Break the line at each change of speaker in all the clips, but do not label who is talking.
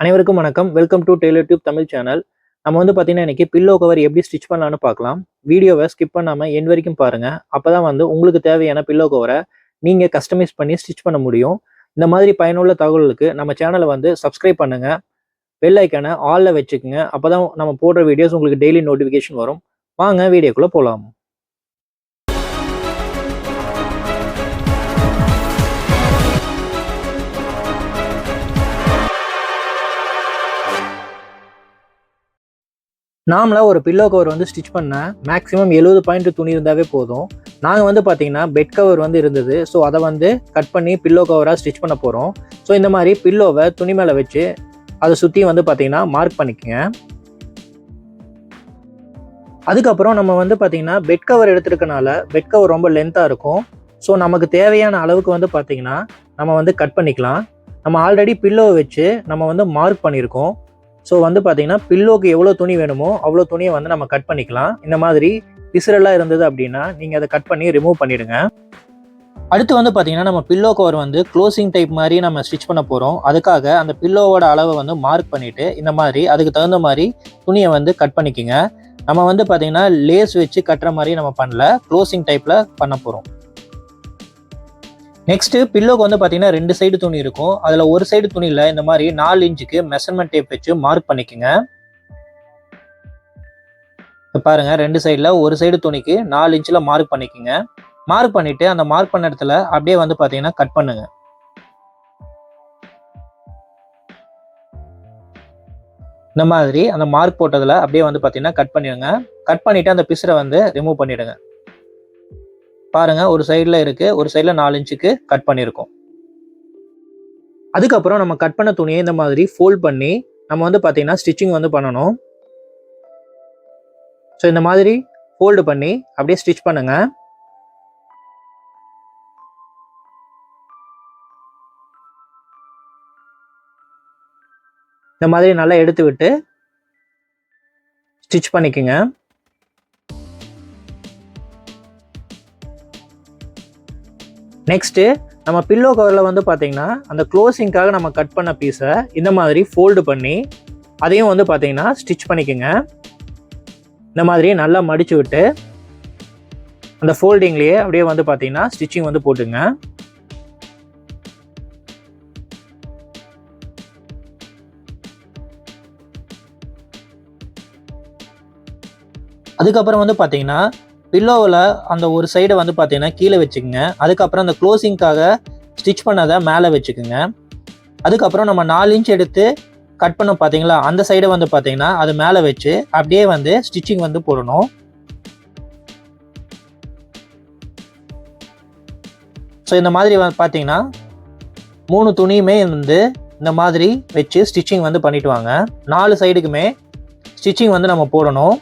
அனைவருக்கும் வணக்கம். Welcome to Taylor tube Tamil channel. நம்ம வந்து பார்த்தீங்கன்னா இன்னைக்கு பில்லோ கவர் எப்படி ஸ்டிச் பண்ணலான்னு பார்க்கலாம். வீடியோவை ஸ்கிப் பண்ணாமல் எண்ட் வரைக்கும் பாருங்க. அப்பதான் வந்து உங்களுக்கு தேவையான பில்லோ கவரை நீங்க கஸ்டமைஸ் பண்ணி ஸ்டிச் பண்ண முடியும். இந்த மாதிரி பயனுள்ள தகவல்களுக்கு நம்ம சேனலை வந்து சப்ஸ்கிரைப் பண்ணுங்க. பெல் ஐக்கானை ஆல்ல வச்சுக்கோங்க. அப்பதான் நம்ம போடுற வீடியோஸ் உங்களுக்கு டெய்லி நோட்டிஃபிகேஷன் வரும். வாங்க வீடியோக்குள்ள போகலாம். நாமளா ஒரு பில்லோ கவர் வந்து ஸ்டிச் பண்ண மேக்ஸிமம் 70 பாயிண்ட் துணி இருந்தாவே போதும். நாங்கள் வந்து பார்த்தீங்கன்னா பெட் கவர் வந்து இருந்தது. ஸோ அதை வந்து கட் பண்ணி பில்லோ கவராக ஸ்டிச் பண்ண போகிறோம். ஸோ இந்த மாதிரி பில்லோவை துணி மேலே வச்சு அதை சுற்றி வந்து பார்த்தீங்கன்னா மார்க் பண்ணிக்கோங்க. அதுக்கப்புறம் நம்ம வந்து பார்த்தீங்கன்னா பெட் கவர் எடுத்துருக்கனால பெட் கவர் ரொம்ப லென்த்தாக இருக்கும். ஸோ நமக்கு தேவையான அளவுக்கு வந்து பார்த்தீங்கன்னா நம்ம வந்து கட் பண்ணிக்கலாம். நம்ம ஆல்ரெடி பில்லோவை வச்சு நம்ம வந்து மார்க் பண்ணியிருக்கோம். ஸோ வந்து பார்த்தீங்கன்னா பில்லோக்கு எவ்வளோ துணி வேணுமோ அவ்வளோ துணியை வந்து நம்ம கட் பண்ணிக்கலாம். இந்த மாதிரி பிசுரெல்லாம் இருந்தது அப்படின்னா நீங்கள் அதை கட் பண்ணி ரிமூவ் பண்ணிவிடுங்க. அடுத்து வந்து பார்த்தீங்கன்னா நம்ம பில்லோ கவர் வந்து க்ளோசிங் டைப் மாதிரி நம்ம ஸ்டிச் பண்ண போகிறோம். அதுக்காக அந்த பில்லோவோட அளவை வந்து மார்க் பண்ணிவிட்டு இந்த மாதிரி அதுக்கு தகுந்த மாதிரி துணியை வந்து கட் பண்ணிக்கோங்க. நம்ம வந்து பார்த்தீங்கன்னா லேஸ் வச்சு கட்டுற மாதிரி நம்ம பண்ணல, க்ளோசிங் டைப்பில் பண்ண போகிறோம். நெக்ஸ்ட் பில்லோக்கு வந்து பார்த்தீங்கன்னா 2 சைடு துணி இருக்கும். அதில் ஒரு சைடு துணியில் இந்த மாதிரி 4 இன்ச்சுக்கு மெஷர்மெண்ட் டேப் வச்சு மார்க் பண்ணிக்கோங்க. பாருங்க, 2 சைடில் ஒரு சைடு துணிக்கு 4 இன்ச்சில் மார்க் பண்ணிக்கோங்க. மார்க் பண்ணிட்டு அந்த மார்க் பண்ண இடத்துல அப்படியே வந்து பார்த்தீங்கன்னா கட் பண்ணுங்க. இந்த மாதிரி அந்த மார்க் போட்டதில் அப்படியே வந்து பார்த்தீங்கன்னா கட் பண்ணிடுங்க. கட் பண்ணிட்டு அந்த பிசுரை வந்து ரிமூவ் பண்ணிடுங்க. பாருங்க, ஒரு சைடில் இருக்கு, ஒரு சைடில் 4 இன்ச்சுக்கு கட் பண்ணியிருக்கோம். அதுக்கப்புறம் நம்ம கட் பண்ண துணியை இந்த மாதிரி ஃபோல்ட் பண்ணி நம்ம வந்து பார்த்தீங்கன்னா ஸ்டிச்சிங் வந்து பண்ணணும். ஸோ இந்த மாதிரி ஃபோல்டு பண்ணி அப்படியே ஸ்டிச் பண்ணுங்க. இந்த மாதிரி நல்லா எடுத்து விட்டு ஸ்டிச் பண்ணிக்கோங்க. நெக்ஸ்ட்டு நம்ம பில்லோ கவரில் வந்து பார்த்தீங்கன்னா அந்த க்ளோசிங்காக நம்ம கட் பண்ண பீஸை இந்த மாதிரி ஃபோல்டு பண்ணி அதையும் வந்து பார்த்தீங்கன்னா ஸ்டிச் பண்ணிக்கோங்க. இந்த மாதிரி நல்லா மடித்து விட்டு அந்த ஃபோல்டிங்லேயே அப்படியே வந்து பார்த்தீங்கன்னா ஸ்டிச்சிங் வந்து போட்டுங்க. அதுக்கப்புறம் வந்து பார்த்தீங்கன்னா பில்லோவில் அந்த ஒரு சைடை வந்து பார்த்தீங்கன்னா கீழே வச்சுக்கோங்க. அதுக்கப்புறம் அந்த க்ளோசிங்காக ஸ்டிச் பண்ணதை மேலே வச்சுக்கோங்க. அதுக்கப்புறம் நம்ம 4 இன்ச் எடுத்து கட் பண்ண பார்த்தீங்களா, அந்த சைடை வந்து பார்த்தீங்கன்னா அது மேலே வச்சு அப்படியே வந்து ஸ்டிச்சிங் வந்து போடணும். ஸோ இந்த மாதிரி பார்த்தீங்கன்னா 3 துணியுமே வந்து இந்த மாதிரி வச்சு ஸ்டிச்சிங் வந்து பண்ணிட்டு வாங்க. 4 சைடுக்குமே ஸ்டிச்சிங் வந்து நம்ம போடணும்.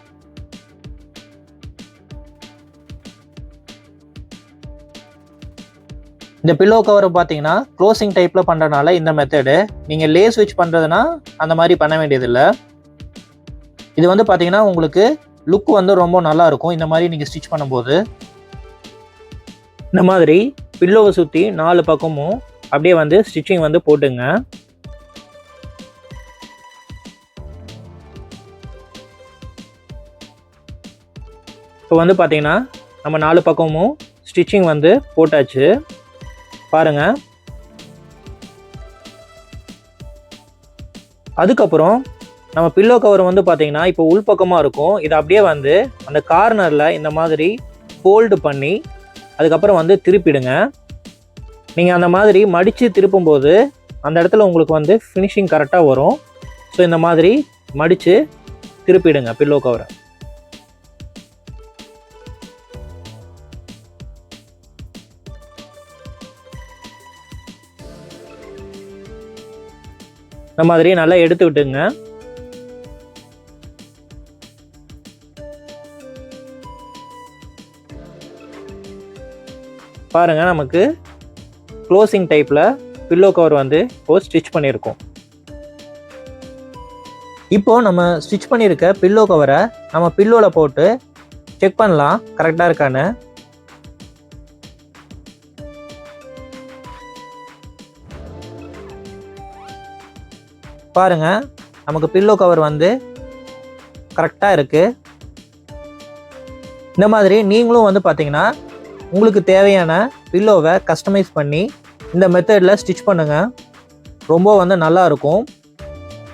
இந்த பில்லோ கவரை பார்த்தீங்கன்னா க்ளோசிங் டைப்பில் பண்ணுறதுனால இந்த மெத்தடு, நீங்கள் லேஸ் வச்சு பண்ணுறதுனா அந்த மாதிரி பண்ண வேண்டியதில்லை. இது வந்து பார்த்தீங்கன்னா உங்களுக்கு லுக் வந்து ரொம்ப நல்லா இருக்கும் இந்த மாதிரி நீங்கள் ஸ்டிச் பண்ணும்போது. இந்த மாதிரி பில்லோவை சுற்றி 4 பக்கமும் அப்படியே வந்து ஸ்டிச்சிங் வந்து போட்டுங்க. இப்போ வந்து பார்த்தீங்கன்னா நம்ம 4 பக்கமும் ஸ்டிச்சிங் வந்து போட்டாச்சு. பாருங்க. அதுக்கப்புறம் நம்ம பில்லோ கவர் வந்து பார்த்தீங்கன்னா இப்போ உள்பக்கமாக இருக்கும். இதை அப்படியே வந்து அந்த கார்னரில் இந்த மாதிரி ஃபோல்டு பண்ணி அதுக்கப்புறம் வந்து திருப்பிடுங்க. நீங்கள் அந்த மாதிரி மடித்து திருப்பும்போது அந்த இடத்துல உங்களுக்கு வந்து ஃபினிஷிங் கரெக்டாக வரும். ஸோ இந்த மாதிரி மடித்து திருப்பிடுங்க பில்லோ கவரை. இந்த மாதிரி நல்லா எடுத்து விட்டுங்க. பாருங்க, நமக்கு க்ளோசிங் டைப்பில் பில்லோ கவர் வந்து இப்போ ஸ்டிச் பண்ணியிருக்கோம். இப்போ நம்ம ஸ்டிச் பண்ணியிருக்க பில்லோ கவரை நம்ம பில்லோவில் போட்டு செக் பண்ணலாம் கரெக்டாக இருக்கான்னு. பாருங்கள், நமக்கு பில்லோ கவர் வந்து கரெக்டாக இருக்குது. இந்த மாதிரி நீங்களும் வந்து பார்த்தீங்கன்னா உங்களுக்கு தேவையான பில்லோவை கஸ்டமைஸ் பண்ணி இந்த மெத்தடில் ஸ்டிச் பண்ணுங்கள். ரொம்ப வந்து நல்லாயிருக்கும்.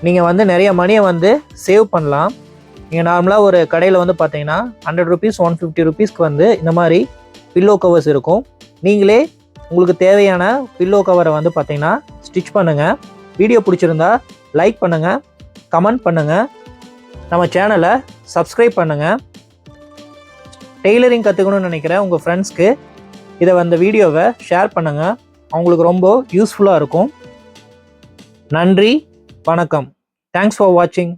நீங்கள் வந்து நிறைய மணியை வந்து சேவ் பண்ணலாம். நீங்கள் நார்மலாக ஒரு கடையில் வந்து பார்த்தீங்கன்னா 100 ருபீஸ் 150 ருபீஸ்க்கு வந்து இந்த மாதிரி பில்லோ கவர்ஸ் இருக்கும். நீங்களே உங்களுக்கு தேவையான பில்லோ கவரை வந்து பார்த்தீங்கன்னா ஸ்டிச் பண்ணுங்கள். வீடியோ பிடிச்சிருந்தா லைக் பண்ணுங்கள், கமெண்ட் பண்ணுங்கள், நம்ம சேனலை சப்ஸ்கிரைப் பண்ணுங்கள். டெய்லரிங் கற்றுக்கணும்னு நினைக்கிற உங்கள் ஃப்ரெண்ட்ஸ்க்கு இதை வந்து வீடியோவை ஷேர் பண்ணுங்கள். அவங்களுக்கு ரொம்ப யூஸ்ஃபுல்லாக இருக்கும். நன்றி, வணக்கம். தேங்க்ஸ் ஃபார் வாட்சிங்.